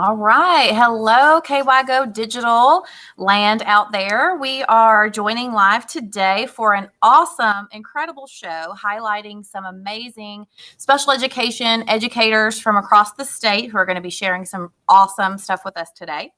All right. Hello, KYGO Digital land out there. We are joining live today for an awesome, incredible show highlighting some amazing special education educators from across the state who are going to be sharing some awesome stuff with us today.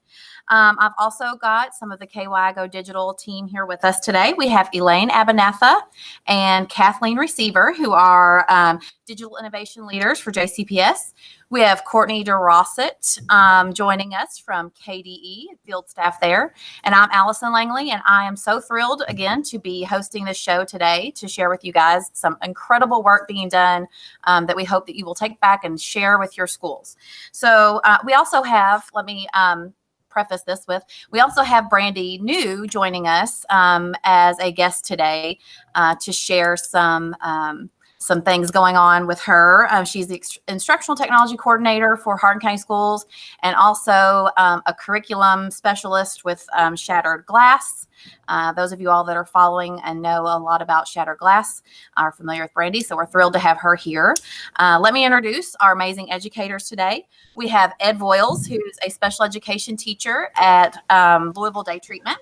I've also got some of the KYGO Digital team here with us today. We have Elaine Abanatha and Kathleen Receiver, who are digital innovation leaders for JCPS. We have Courtney DeRossett joining us from KDE, field staff there. And I'm Allison Langley, and I am so thrilled, again, to be hosting this show today to share with you guys some incredible work being done that we hope that you will take back and share with your schools. So we also have, let me preface this with, we also have Brandy New joining us as a guest today to share some things going on with her. She's the instructional technology coordinator for Hardin County Schools and also a curriculum specialist with Shattered Glass. Those of you all that are following and know a lot about Shattered Glass are familiar with Brandy, so we're thrilled to have her here. Let me introduce our amazing educators today. We have Ed Voyles, who's a special education teacher at Louisville Day Treatment.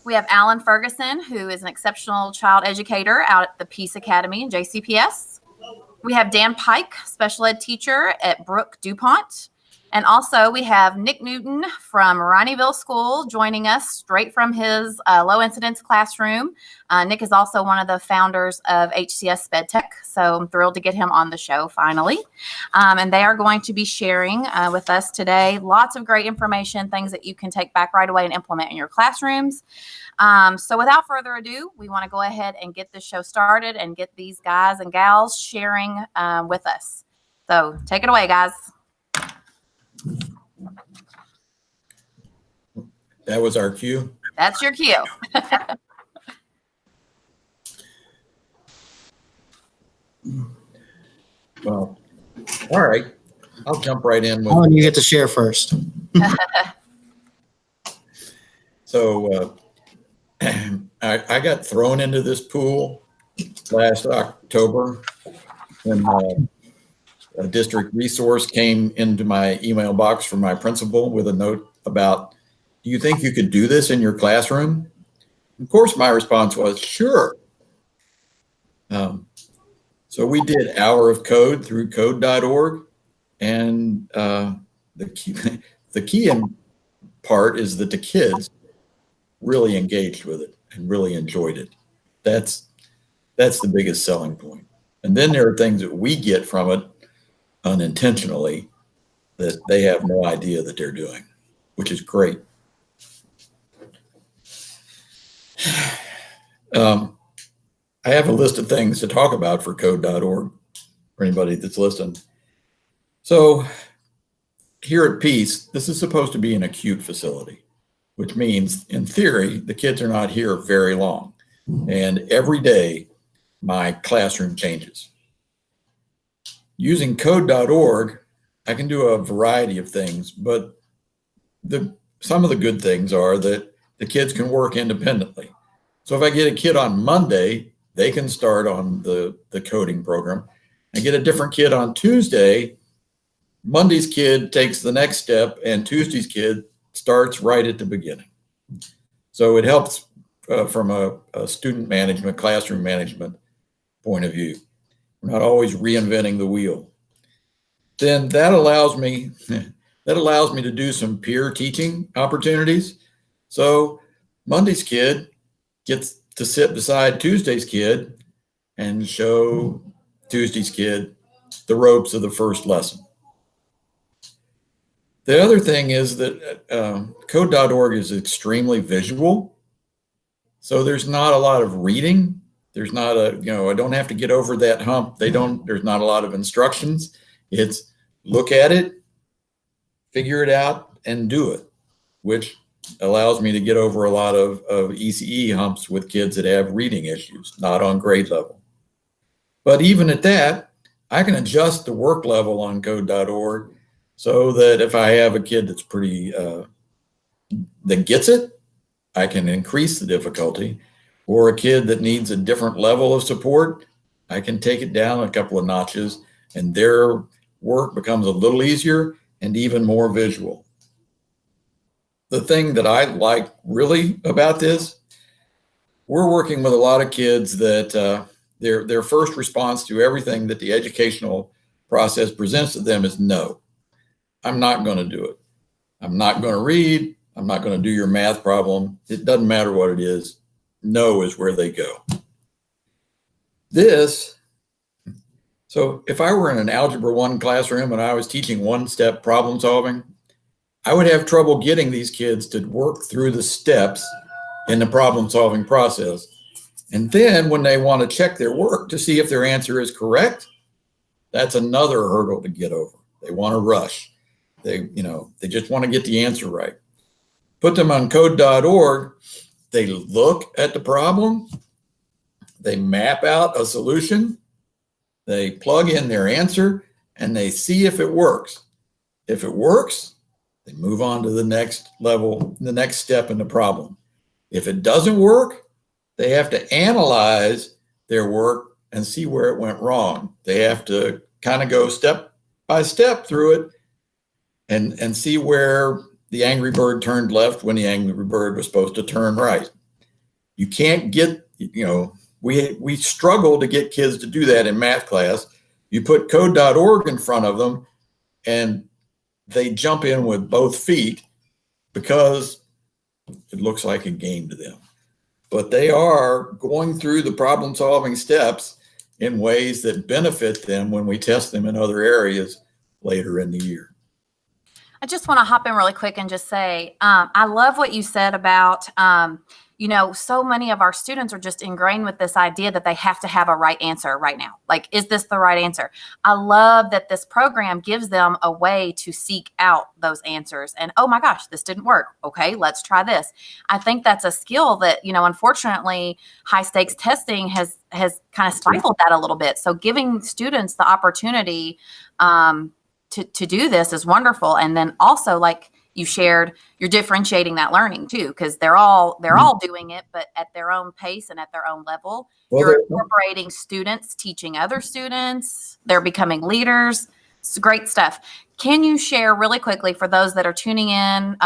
We have Alan Ferguson, who is an exceptional child educator out at the Peace Academy in JCPS. We have Dan Pike, special ed teacher at Brooke DuPont. And also we have Nick Newton from Rineyville School joining us straight from his low incidence classroom. Nick is also one of the founders of HCS SpedTech, so I'm thrilled to get him on the show finally. And they are going to be sharing with us today lots of great information, things that you can take back right away and implement in your classrooms. So without further ado, we want to go ahead and get this show started and get these guys and gals sharing with us. So take it away, guys. That was our cue. That's your cue. Well, all right. I'll jump right in. Oh, and you get to share first. So I got thrown into this pool last October when a district resource came into my email box from my principal with a note about, do you think you could do this in your classroom? Of course, my response was, sure. So we did Hour of Code through code.org. And the key in part is that the kids really engaged with it and really enjoyed it. That's the biggest selling point. And then there are things that we get from it unintentionally that they have no idea that they're doing, which is great. I have a list of things to talk about for code.org for anybody that's listening. So here at Peace, this is supposed to be an acute facility, which means in theory, the kids are not here very long. And every day my classroom changes. Using code.org, I can do a variety of things, but some of the good things are that the kids can work independently. So if I get a kid on Monday, they can start on the coding program. I get a different kid on Tuesday, Monday's kid takes the next step, and Tuesday's kid starts right at the beginning. So it helps from a student management, classroom management point of view. We're not always reinventing the wheel. Then that allows me to do some peer teaching opportunities. So Monday's kid gets to sit beside Tuesday's kid and show Tuesday's kid the ropes of the first lesson. The other thing is that code.org is extremely visual. So there's not a lot of reading. There's not I don't have to get over that hump. There's not a lot of instructions. It's look at it, figure it out, and do it, which allows me to get over a lot of ECE humps with kids that have reading issues, not on grade level. But even at that, I can adjust the work level on code.org so that if I have a kid that's that gets it, I can increase the difficulty. Or a kid that needs a different level of support, I can take it down a couple of notches and their work becomes a little easier and even more visual. The thing that I like really about this, we're working with a lot of kids that their first response to everything that the educational process presents to them is no. I'm not going to do it. I'm not going to read. I'm not going to do your math problem. It doesn't matter what it is. No is where they go. So if I were in an Algebra 1 classroom and I was teaching one-step problem solving, I would have trouble getting these kids to work through the steps in the problem solving process. And then when they want to check their work to see if their answer is correct, that's another hurdle to get over. They want to rush. They just want to get the answer right. Put them on code.org. They look at the problem. They map out a solution. They plug in their answer and they see if it works. If it works, they move on to the next level, the next step in the problem. If it doesn't work, they have to analyze their work and see where it went wrong. They have to kind of go step by step through it and see where the angry bird turned left when the angry bird was supposed to turn right. You can't get, we struggle to get kids to do that in math class. You put code.org in front of them and they jump in with both feet because it looks like a game to them. But they are going through the problem solving steps in ways that benefit them when we test them in other areas later in the year. I just want to hop in really quick and just say, I love what you said about, so many of our students are just ingrained with this idea that they have to have a right answer right now. Like, is this the right answer? I love that this program gives them a way to seek out those answers. And, oh my gosh, this didn't work. Okay, let's try this. I think that's a skill that, unfortunately, high stakes testing has kind of stifled that a little bit. So giving students the opportunity to do this is wonderful. And then also, like you shared, you're differentiating that learning too, because they're all doing it, but at their own pace and at their own level. Well, you're incorporating students teaching other students. They're becoming leaders. It's great stuff. Can you share really quickly for those that are tuning in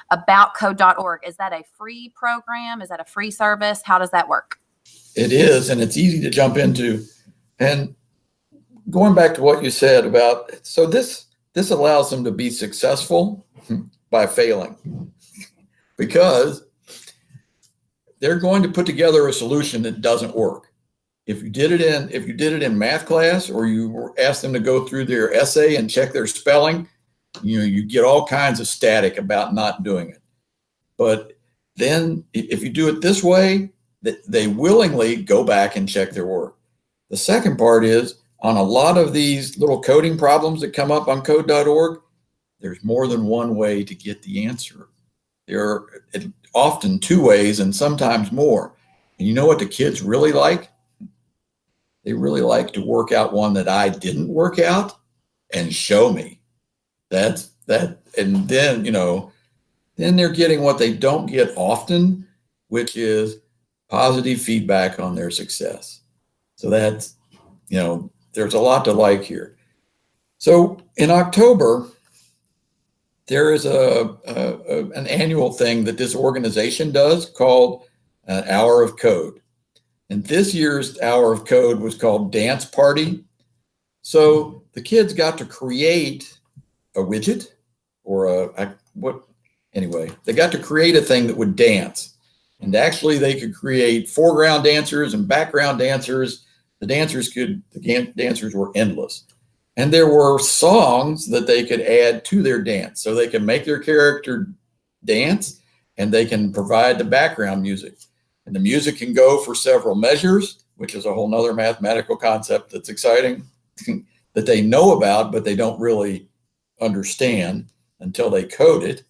about code.org? Is that a free program? Is that a free service? How does that work? It is, and it's easy to jump into. And going back to what you said about, so this allows them to be successful by failing, because they're going to put together a solution that doesn't work. If you did it in math class, or you asked them to go through their essay and check their spelling, you get all kinds of static about not doing it. But then if you do it this way, they willingly go back and check their work. The second part is, on a lot of these little coding problems that come up on code.org, there's more than one way to get the answer. There are often two ways and sometimes more. And you know what the kids really like? They really like to work out one that I didn't work out and show me. And then, then they're getting what they don't get often, which is positive feedback on their success. So that's, there's a lot to like here. So in October, there is an annual thing that this organization does called an Hour of Code. And this year's Hour of Code was called Dance Party. So the kids got to create a widget they got to create a thing that would dance. And actually they could create foreground dancers and background dancers. The dancers were endless. And there were songs that they could add to their dance. So they can make their character dance and they can provide the background music. And the music can go for several measures, which is a whole nother mathematical concept that's exciting that they know about, but they don't really understand until they code it.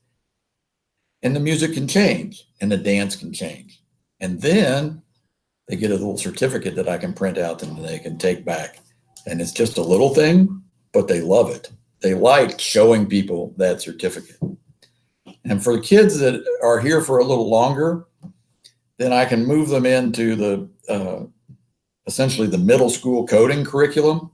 And the music can change and the dance can change. And then they get a little certificate that I can print out and they can take back. And it's just a little thing, but they love it. They like showing people that certificate. And for the kids that are here for a little longer, then I can move them into the essentially the middle school coding curriculum.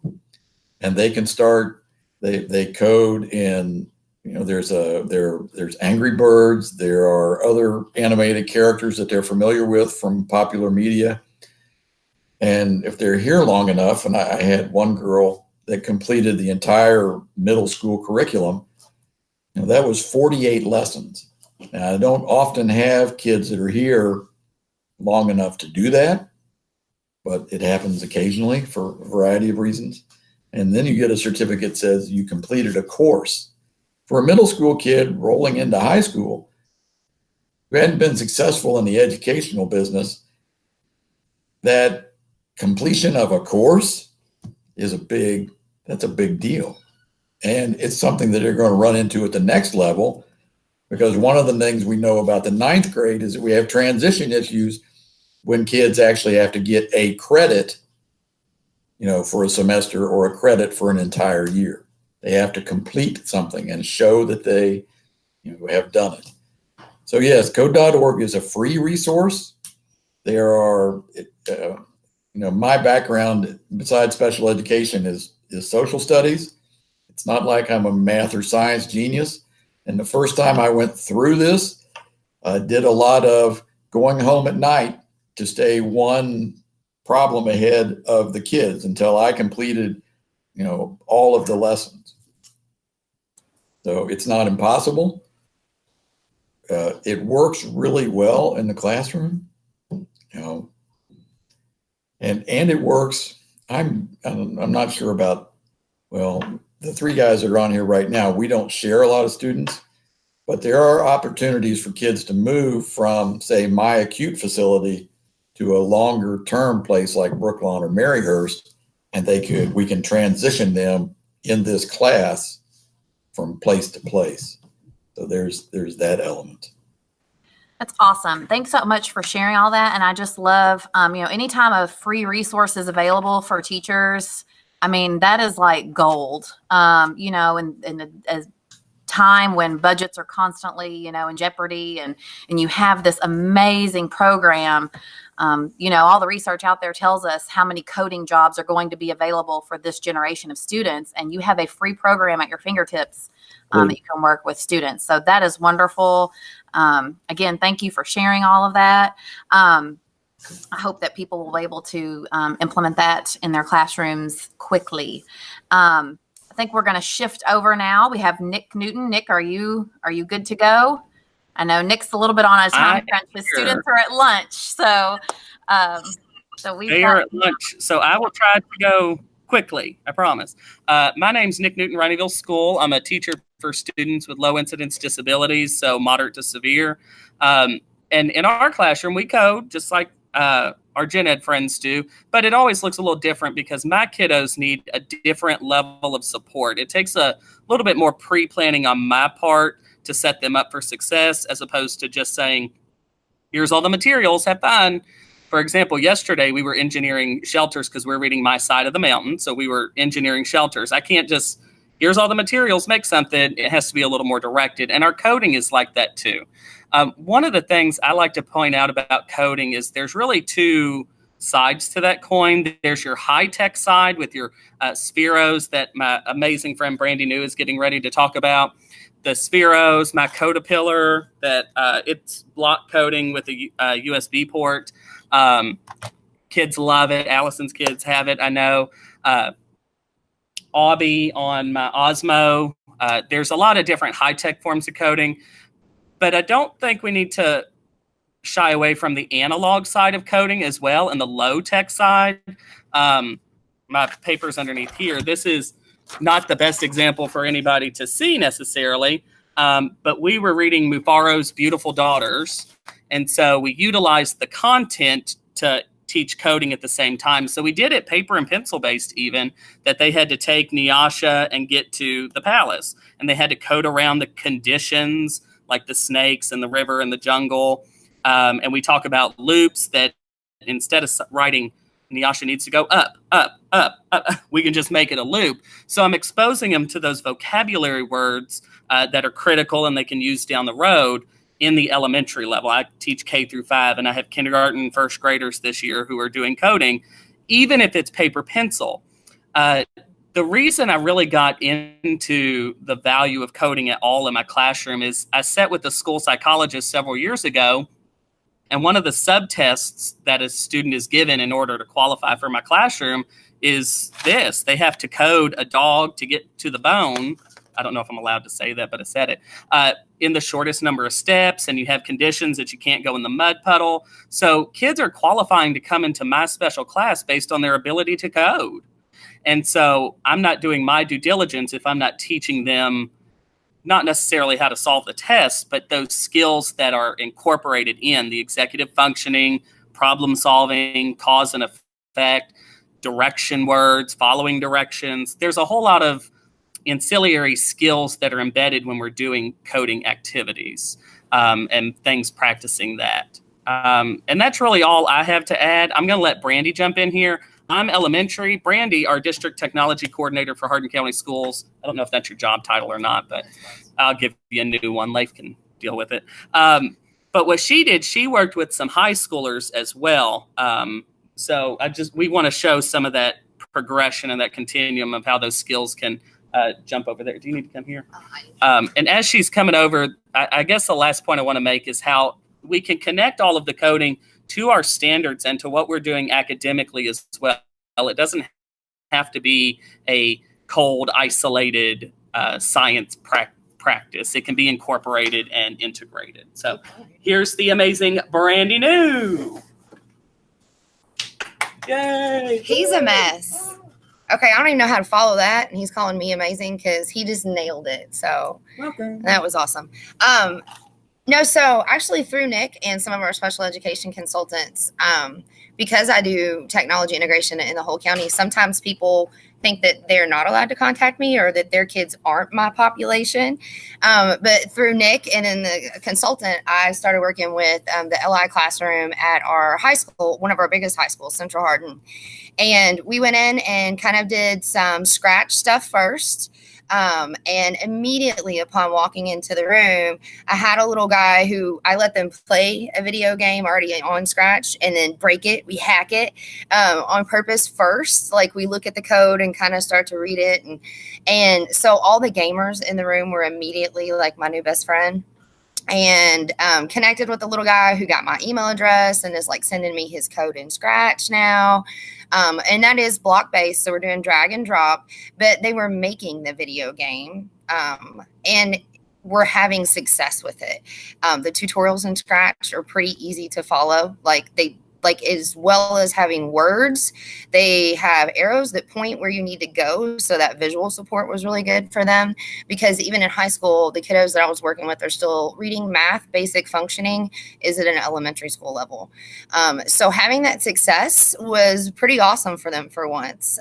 And they can start, they code in there's Angry Birds. There are other animated characters that they're familiar with from popular media. And if they're here long enough, and I had one girl that completed the entire middle school curriculum, that was 48 lessons. Now, I don't often have kids that are here long enough to do that, but it happens occasionally for a variety of reasons. And then you get a certificate that says you completed a course. For a middle school kid rolling into high school who hadn't been successful in the educational business, that completion of a course is that's a big deal. And it's something that they're going to run into at the next level, because one of the things we know about the ninth grade is that we have transition issues when kids actually have to get a credit, for a semester or a credit for an entire year. They have to complete something and show that they have done it. So yes, code.org is a free resource. There are, my background besides special education is social studies. It's not like I'm a math or science genius. And the first time I went through this, I did a lot of going home at night to stay one problem ahead of the kids until I completed, all of the lessons. So it's not impossible. It works really well in the classroom, and it works. I'm not sure about, the three guys that are on here right now, we don't share a lot of students, but there are opportunities for kids to move from, say, my acute facility to a longer term place like Brooklawn or Maryhurst, and we can transition them in this class from place to place. So there's that element. That's awesome. Thanks so much for sharing all that. And I just love, anytime a free resource is available for teachers, that is like gold, in a time when budgets are constantly, in jeopardy, and you have this amazing program. All the research out there tells us how many coding jobs are going to be available for this generation of students. And you have a free program at your fingertips that you can work with students. So that is wonderful. Again, thank you for sharing all of that. I hope that people will be able to implement that in their classrooms quickly. I think we're going to shift over now. We have Nick Newton. Nick, are you good to go? I know Nick's a little bit on a time crunch. His students are at lunch, so they are at lunch. So I will try to go quickly. I promise. My name's Nick Newton, Rineyville School. I'm a teacher for students with low incidence disabilities, so moderate to severe. And in our classroom, we code just like our gen ed friends do, but it always looks a little different because my kiddos need a different level of support. It takes a little bit more pre-planning on my part to set them up for success, as opposed to just saying, here's all the materials, have fun. For example, yesterday we were engineering shelters because we're reading My Side of the Mountain. So we were engineering shelters. I can't just, here's all the materials, make something. It has to be a little more directed. And our coding is like that too. One of the things I like to point out about coding is there's really two sides to that coin. There's your high-tech side with your Spheros that my amazing friend Brandy New is getting ready to talk about. The Spheros, my Codapillar, that it's block coding with a USB port. Kids love it. Allison's kids have it, I know. Aubie on my Osmo. There's a lot of different high-tech forms of coding, but I don't think we need to shy away from the analog side of coding as well, and the low-tech side. My paper's underneath here. This is not the best example for anybody to see necessarily, but we were reading Mufaro's Beautiful Daughters, and so we utilized the content to teach coding at the same time. So we did it paper and pencil based, even that they had to take Nyasha and get to the palace, and they had to code around the conditions like the snakes and the river and the jungle. And we talk about loops that instead of writing Nyasha needs to go up, up, up, up, we can just make it a loop. So I'm exposing them to those vocabulary words that are critical and they can use down the road in the elementary level. I teach K through 5, and I have kindergarten and first graders this year who are doing coding, even if it's paper pencil. The the reason I really got into the value of coding at all in my classroom is I sat with a school psychologist several years ago, and one of the subtests that a student is given in order to qualify for my classroom is this. They have to code a dog to get to the bone. I don't know if I'm allowed to say that, but I said it. In the shortest number of steps, and you have conditions that you can't go in the mud puddle. So kids are qualifying to come into my special class based on their ability to code. And so I'm not doing my due diligence if I'm not teaching them not necessarily how to solve the test, but those skills that are incorporated in the executive functioning, problem solving, cause and effect, direction words, following directions. There's a whole lot of ancillary skills that are embedded when we're doing coding activities and things practicing that. And that's really all I have to add. I'm going to let Brandy jump in here. I'm elementary. Brandy, our district technology coordinator for Hardin County Schools. I don't know if that's your job title or not, but I'll give you a new one. Life can deal with it. But what she did, she worked with some high schoolers as well. So we want to show some of that progression and that continuum of how those skills can jump over there. Do you need to come here? And as she's coming over, I guess the last point I want to make is how we can connect all of the coding to our standards and to what we're doing academically as well. It doesn't have to be a cold, isolated science practice. It can be incorporated and integrated. So here's the amazing Brandy New. Yay! He's a mess. Okay, I don't even know how to follow that, and he's calling me amazing because he just nailed it. So that was awesome. No, so actually through Nick and some of our special education consultants, because I do technology integration in the whole county, sometimes people think that they're not allowed to contact me or that their kids aren't my population. But through Nick and in the consultant, I started working with the LI classroom at our high school, one of our biggest high schools, Central Hardin. And we went in and kind of did some scratch stuff first. And immediately upon walking into the room, I had a little guy who I let them play a video game already on Scratch and then break it. We hack it on purpose first. Like we look at the code and kind of start to read it. And so all the gamers in the room were immediately like my new best friend. And connected with the little guy who got my email address and is like sending me his code in Scratch now. And that is block based. So we're doing drag and drop, but they were making the video game and we're having success with it. The tutorials in Scratch are pretty easy to follow. Like as well as having words, they have arrows that point where you need to go. So that visual support was really good for them because even in high school, the kiddos that I was working with are still reading math, basic functioning is at an elementary school level. So having that success was pretty awesome for them for once.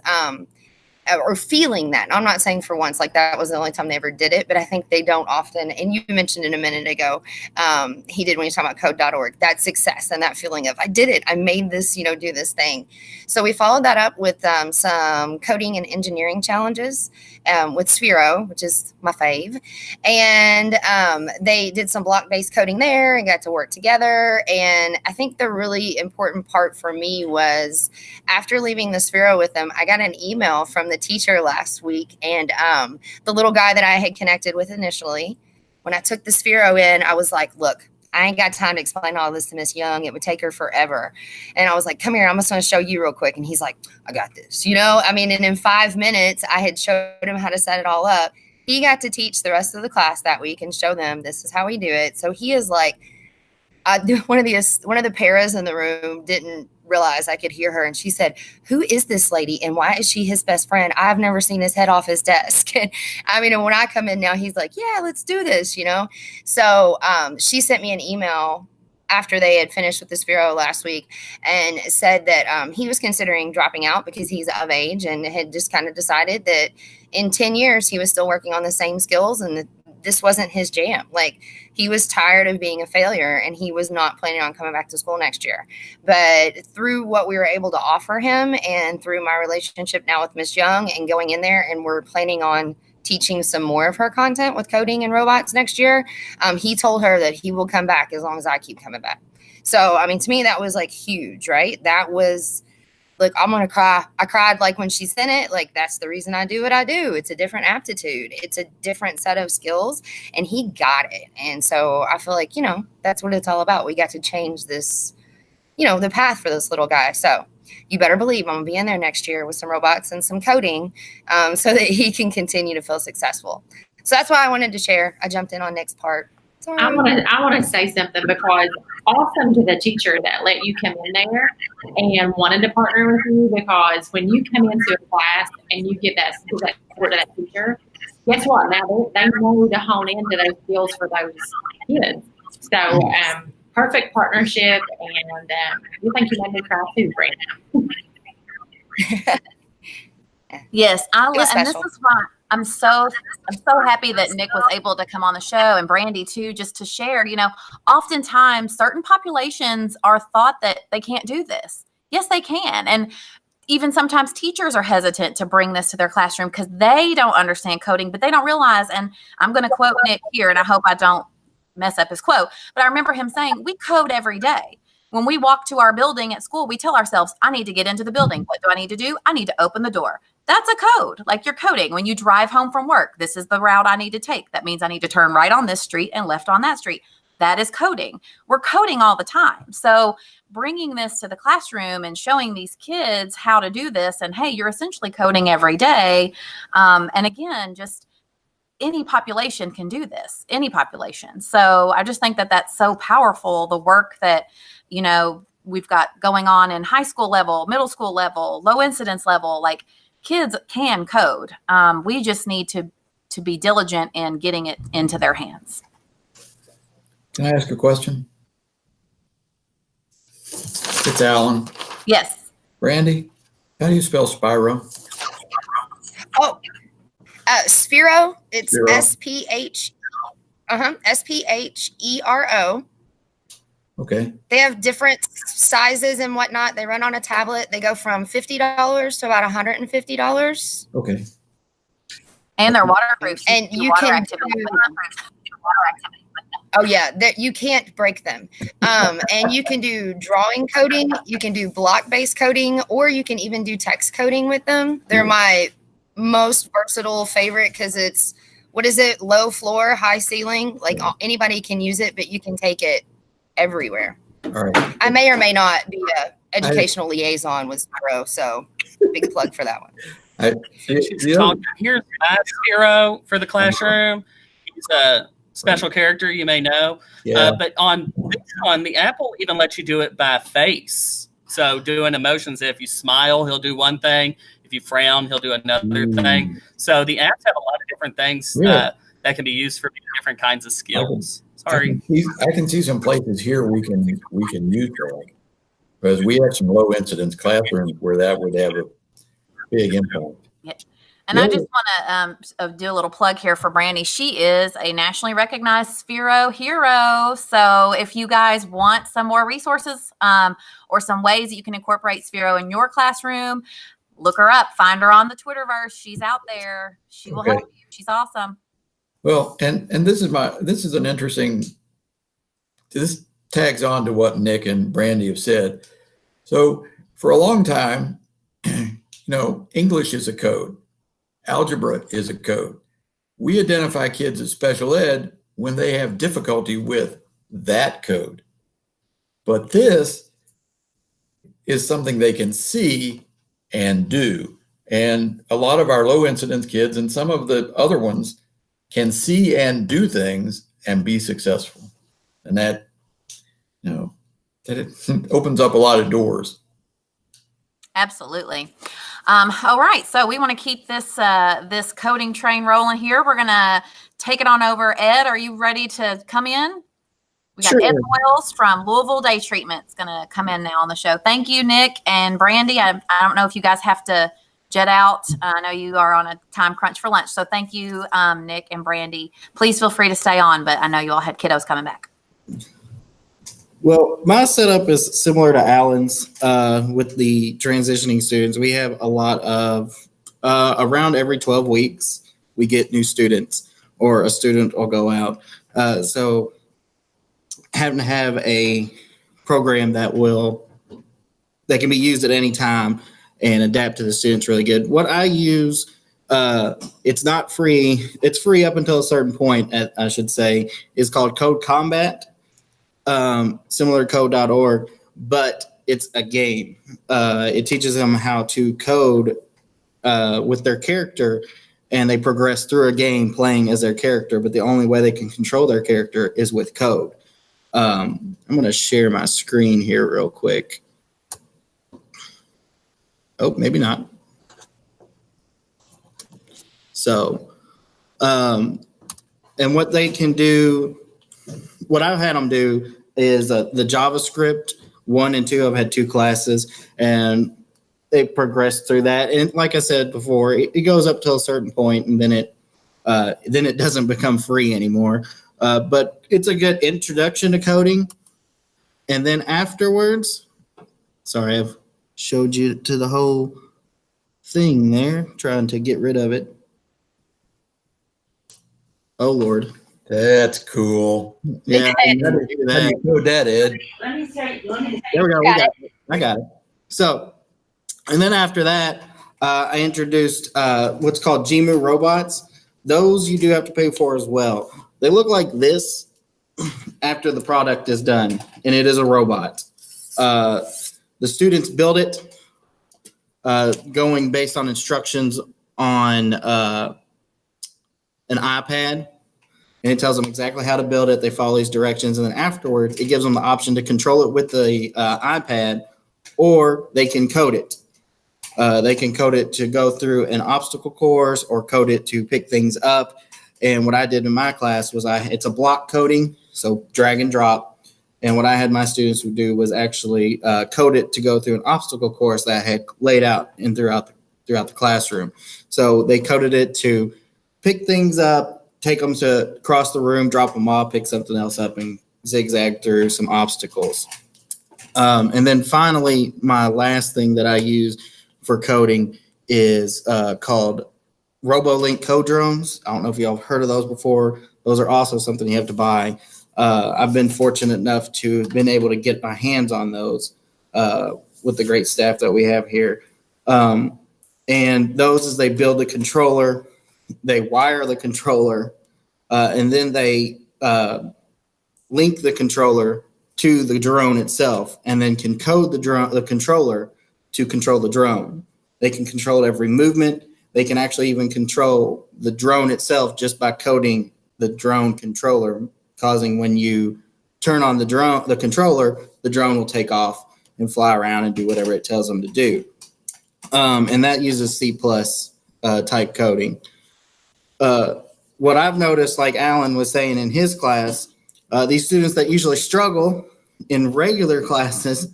Or feeling that. I'm not saying for once, like that was the only time they ever did it, but I think they don't often. And you mentioned it a minute ago, he did when you talk about code.org, that success and that feeling of I did it. I made this, do this thing. So we followed that up with some coding and engineering challenges with Sphero, which is my fave. And they did some block-based coding there and got to work together. And I think the really important part for me was after leaving the Sphero with them, I got an email from the teacher last week. And the little guy that I had connected with initially, when I took the Sphero in, I was like, look, I ain't got time to explain all this to Miss Young. It would take her forever. And I was like, come here, I'm just going to show you real quick. And he's like, I got this, and in 5 minutes, I had showed him how to set it all up. He got to teach the rest of the class that week and show them this is how we do it. So he is like, one of the paras in the room didn't realize I could hear her. And she said, who is this lady? And why is she his best friend? I've never seen his head off his desk. And when I come in now, he's like, yeah, let's do this, So she sent me an email after they had finished with the Sphero last week and said that he was considering dropping out because he's of age and had just kind of decided that in 10 years, he was still working on the same skills and this wasn't his jam. Like he was tired of being a failure and he was not planning on coming back to school next year. But through what we were able to offer him and through my relationship now with Miss Young and going in there, and we're planning on teaching some more of her content with coding and robots next year. He told her that he will come back as long as I keep coming back. So, to me, that was like huge, right? That was look, I'm going to cry. I cried like when she sent it. Like, that's the reason I do what I do. It's a different aptitude. It's a different set of skills. And he got it. And so I feel like, that's what it's all about. We got to change this, the path for this little guy. So you better believe I'm going to be in there next year with some robots and some coding so that he can continue to feel successful. So that's why I wanted to share. I jumped in on Nick's part. Sorry. I want to say something, because awesome to the teacher that let you come in there and wanted to partner with you, because when you come into a class and you get that support to that teacher, guess what? Now they know to hone into those skills for those kids. So perfect partnership, and you think you made me cry too, Brandon. Yes, and this is why I'm so happy that Nick was able to come on the show, and Brandy too, just to share. Oftentimes certain populations are thought that they can't do this. Yes, they can. And even sometimes teachers are hesitant to bring this to their classroom because they don't understand coding, but they don't realize, and I'm going to quote Nick here, and I hope I don't mess up his quote, but I remember him saying, we code every day. When we walk to our building at school, we tell ourselves, I need to get into the building. What do I need to do? I need to open the door. That's a code. Like, you're coding. When you drive home from work, this is the route I need to take. That means I need to turn right on this street and left on that street. That is coding. We're coding all the time. So bringing this to the classroom and showing these kids how to do this, and hey, you're essentially coding every day. And again, just any population can do this, any population. So I just think that that's so powerful, the work that, we've got going on in high school level, middle school level, low incidence level. Like, kids can code. We just need to be diligent in getting it into their hands. Can I ask a question? It's Alan. Yes. Brandy, how do you spell Sphero? Oh, Sphero. It's Sphero. SPHERO. Okay. They have different sizes and whatnot. They run on a tablet. They go from $50 to about $150. Okay. And they're waterproof. And you can Oh yeah, you can't break them. And you can do drawing coding, you can do block-based coding, or you can even do text coding with them. They're my most versatile favorite because it's, low floor, high ceiling. Like, anybody can use it, but you can take it everywhere. All right. I may or may not be a educational liaison with Sphero, so big plug for that one. Here's my Sphero for the classroom. He's a special character you may know. Yeah. But on this one, the app will even let you do it by face. So doing emotions, if you smile, he'll do one thing. If you frown, he'll do another thing. So the apps have a lot of different things that can be used for different kinds of skills. Sorry. I can see some places here we can use it, because we have some low incidence classrooms where that would have a big impact. Yeah. And I just want to do a little plug here for Brandy. She is a nationally recognized Sphero hero. So if you guys want some more resources or some ways that you can incorporate Sphero in your classroom, look her up. Find her on the Twitterverse. She's out there. She will help you. She's awesome. Well, and this is an interesting. This tags on to what Nick and Brandy have said. So for a long time, English is a code. Algebra is a code. We identify kids as special ed when they have difficulty with that code. But this is something they can see and do. And a lot of our low incidence kids and some of the other ones can see and do things and be successful. And that, that it opens up a lot of doors. Absolutely. All right. So we want to keep this this coding train rolling here. We're going to take it on over. Ed, are you ready to come in? We got Ed Voyles from Louisville Day Treatment is going to come in now on the show. Thank you, Nick and Brandy. I don't know if you guys have to jet out. I know you are on a time crunch for lunch. So thank you, Nick and Brandy. Please feel free to stay on, but I know you all had kiddos coming back. Well, my setup is similar to Alan's with the transitioning students. We have a lot of, around every 12 weeks, we get new students or a student will go out. So having to have a program that will that can be used at any time and adapt to the students really good. What I use, it's not free. It's free up until a certain point, I should say, is called Code Combat, similar to code.org, but it's a game. It teaches them how to code with their character, and they progress through a game playing as their character, but the only way they can control their character is with code. I'm going to share my screen here real quick. Oh, maybe not. So, and what they can do, what I've had them do is the JavaScript 1 and 2. I've had 2 classes, and they progress through that. And like I said before, it goes up to a certain point, and then it doesn't become free anymore. But it's a good introduction to coding. And then afterwards, sorry, I've showed you to the whole thing there, trying to get rid of it. Oh, Lord. That's cool. Yeah. How do you code that, Ed? Let me say. There we go. I got it. So, and then after that, I introduced what's called Gmu robots. Those you do have to pay for as well. They look like this after the product is done, and it is a robot. The students build it going based on instructions on an iPad, and it tells them exactly how to build it. They follow these directions, and then afterwards, it gives them the option to control it with the iPad, or they can code it. They can code it to go through an obstacle course or code it to pick things up. And what I did in my class was it's a block coding, so drag and drop. And what I had my students would do was actually code it to go through an obstacle course that I had laid out and throughout the classroom. So they coded it to pick things up, take them to cross the room, drop them off, pick something else up, and zigzag through some obstacles. And then finally, my last thing that I use for coding is called Robo Link code drones. I don't know if y'all have heard of those before. Those are also something you have to buy. I've been fortunate enough to have been able to get my hands on those with the great staff that we have here. And those, as they build the controller, they wire the controller, and then they link the controller to the drone itself, and then can code the controller to control the drone. They can control every movement. They can actually even control the drone itself just by coding the drone controller, causing when you turn on the controller, the drone will take off and fly around and do whatever it tells them to do. And that uses C+ type coding. What I've noticed, like Alan was saying in his class, these students that usually struggle in regular classes,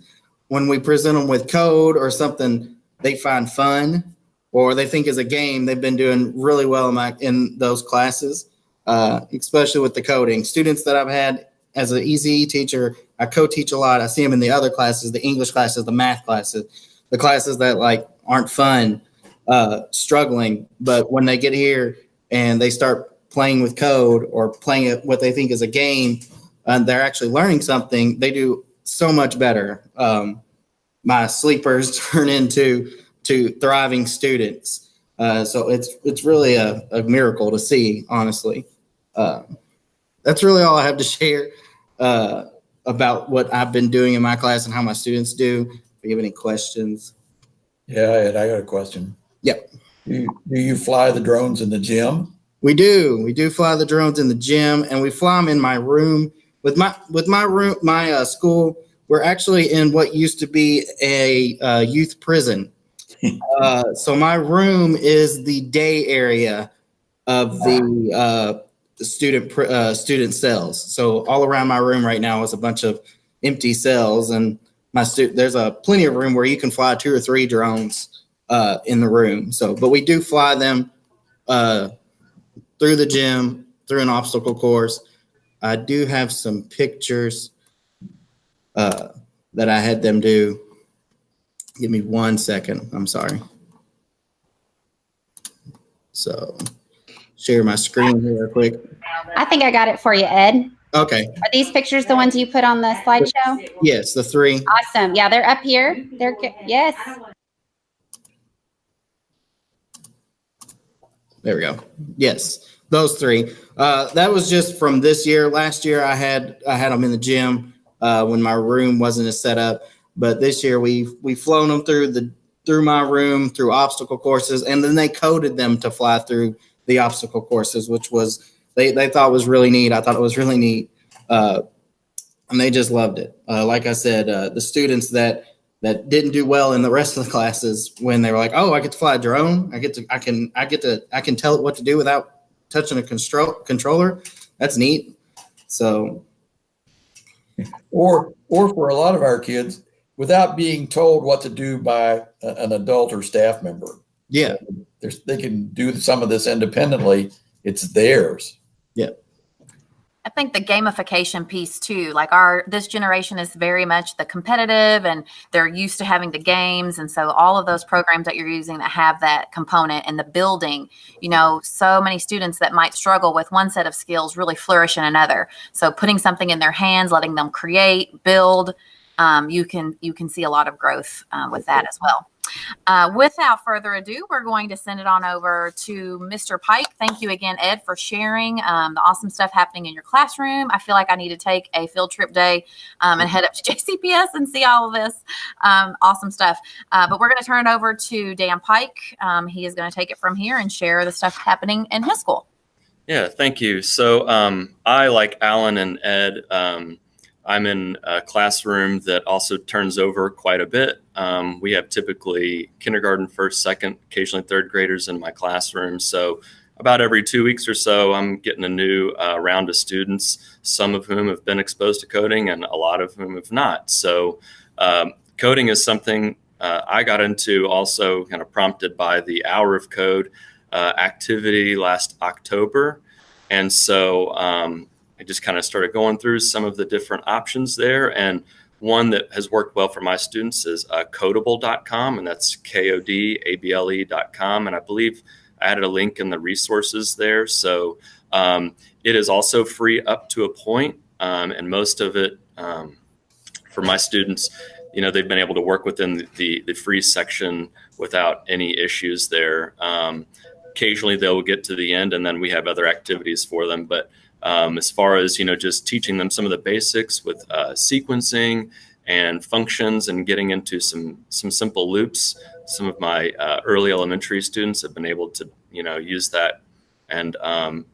when we present them with code or something they find fun or they think is a game, they've been doing really well in those classes, especially with the coding. Students that I've had as an ECE teacher, I co-teach a lot. I see them in the other classes, the English classes, the math classes, the classes that like aren't fun, struggling. But when they get here and they start playing with code or playing it, what they think is a game, and they're actually learning something, they do so much better. My sleepers turn into thriving students. So it's really a miracle to see, honestly. That's really all I have to share about what I've been doing in my class and how my students do. If you have any questions. Yeah, Ed, I got a question. Yep. Do you fly the drones in the gym? We do. We do fly the drones in the gym, and we fly them in my room. With my school, we're actually in what used to be a youth prison. So my room is the day area of the student cells. So all around my room right now is a bunch of empty cells, and there's plenty of room where you can fly 2 or 3 drones in the room. So, but we do fly them through the gym, through an obstacle course. I do have some pictures that I had them do. Give me 1 second. I'm sorry. So share my screen here real quick. I think I got it for you, Ed. Okay. Are these pictures the ones you put on the slideshow? Yes, the 3. Awesome. Yeah, they're up here. They're good. Yes. There we go. Yes, those 3. That was just from this year. Last year, I had them in the gym when my room wasn't as set up. But this year, we've flown them through my room, through obstacle courses, and then they coded them to fly through the obstacle courses, which was they thought was really neat. I thought it was really neat, and they just loved it. Like I said, the students that didn't do well in the rest of the classes, when they were like, "Oh, I get to fly a drone. I can tell it what to do without touching a controller." That's neat. So, or for a lot of our kids, without being told what to do by an adult or staff member. Yeah, they can do some of this independently. It's theirs. Yeah. I think the gamification piece too, like this generation is very much the competitive, and they're used to having the games. And so all of those programs that you're using that have that component and the building, so many students that might struggle with one set of skills really flourish in another. So putting something in their hands, letting them create, build, you can see a lot of growth with that as well. Without further ado, we're going to send it on over to Mr. Pike. Thank you again, Ed, for sharing the awesome stuff happening in your classroom. I feel like I need to take a field trip day and head up to JCPS and see all of this awesome stuff. But we're going to turn it over to Dan Pike. He is going to take it from here and share the stuff happening in his school. Yeah, thank you. So I, like Alan and Ed, I'm in a classroom that also turns over quite a bit. We have typically kindergarten, first, second, occasionally third graders in my classroom. So about every 2 weeks or so, I'm getting a new round of students, some of whom have been exposed to coding and a lot of whom have not. So coding is something I got into also kind of prompted by the Hour of Code activity last October. And so I just kind of started going through some of the different options there. And one that has worked well for my students is codable.com, and that's KODABLE.com. And I believe I added a link in the resources there. So it is also free up to a point. And most of it for my students, they've been able to work within the free section without any issues there. Occasionally they'll get to the end and then we have other activities for them. But as far as, just teaching them some of the basics with sequencing and functions and getting into some simple loops, some of my early elementary students have been able to, use that and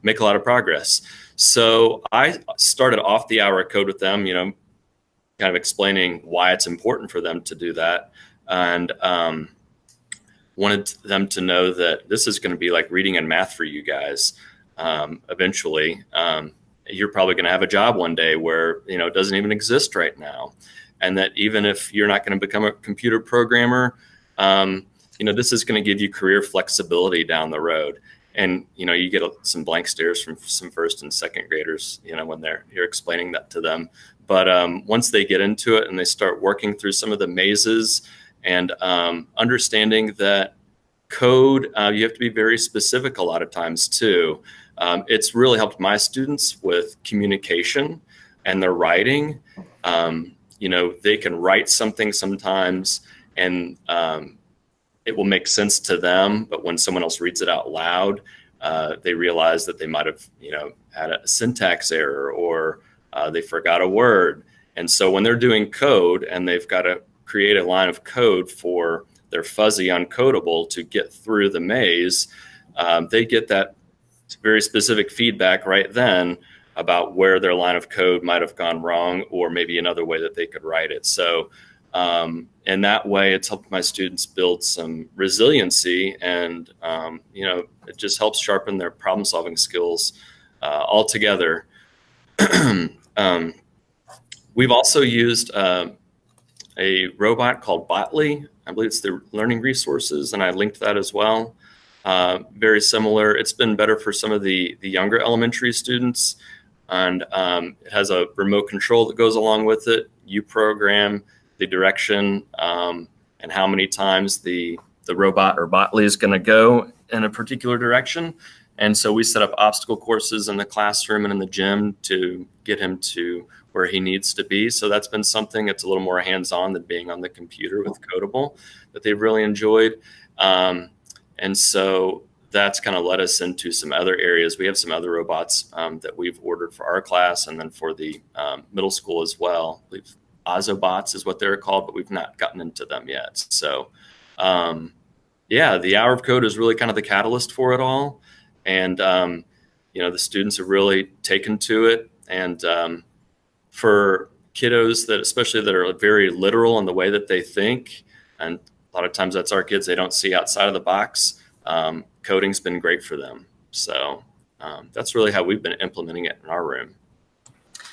make a lot of progress. So I started off the Hour of Code with them, kind of explaining why it's important for them to do that. And wanted them to know that this is going to be like reading and math for you guys. Eventually, you're probably going to have a job one day where, it doesn't even exist right now. And that even if you're not going to become a computer programmer, this is going to give you career flexibility down the road. And, you get some blank stares from some first and second graders, when you're explaining that to them. But once they get into it and they start working through some of the mazes and understanding that code, you have to be very specific a lot of times too. It's really helped my students with communication and their writing. They can write something sometimes and it will make sense to them, but when someone else reads it out loud, they realize that they might have, had a syntax error or they forgot a word. And so when they're doing code and they've got to create a line of code for their fuzzy uncodable to get through the maze, they get that very specific feedback right then about where their line of code might have gone wrong or maybe another way that they could write it. So in that way, it's helped my students build some resiliency and, it just helps sharpen their problem solving skills altogether. We've also used a robot called Botley. I believe it's the learning resources, and I linked that as well. Very similar. It's been better for some of the younger elementary students, and it has a remote control that goes along with it. You program the direction and how many times the robot or Botley is going to go in a particular direction. And so we set up obstacle courses in the classroom and in the gym to get him to where he needs to be. So that's been something that's a little more hands-on than being on the computer with Codable that they've really enjoyed. And so that's kind of led us into some other areas. We have some other robots that we've ordered for our class and then for the middle school as well. Ozobots is what they're called, but we've not gotten into them yet. So the hour of code is really kind of the catalyst for it all. And, the students have really taken to it. And for kiddos especially that are very literal in the way that they think, and a lot of times that's our kids, they don't see outside of the box. Coding's been great for them. So that's really how we've been implementing it in our room.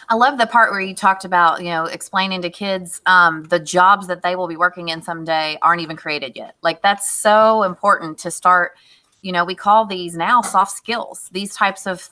I love the part where you talked about, explaining to kids the jobs that they will be working in someday aren't even created yet. Like, that's so important to start. We call these now soft skills, these types of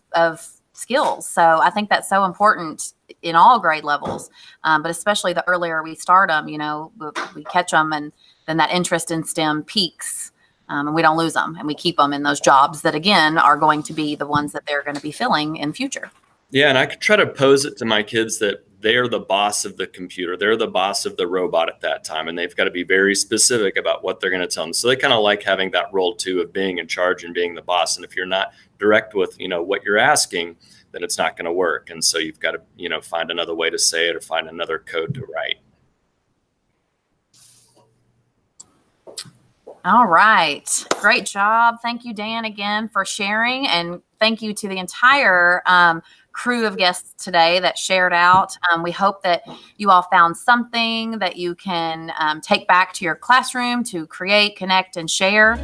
skills. So I think that's so important in all grade levels, but especially the earlier we start them, we catch them, and then that interest in STEM peaks. And we don't lose them, and we keep them in those jobs that, again, are going to be the ones that they're going to be filling in future. Yeah, and I could try to pose it to my kids that they're the boss of the computer. They're the boss of the robot at that time, and they've got to be very specific about what they're going to tell them. So they kind of like having that role, too, of being in charge and being the boss. And if you're not direct with, what you're asking, then it's not going to work. And so you've got to, find another way to say it or find another code to write. All right. Great job. Thank you, Dan, again for sharing. And thank you to the entire crew of guests today that shared out. We hope that you all found something that you can take back to your classroom to create, connect, and share.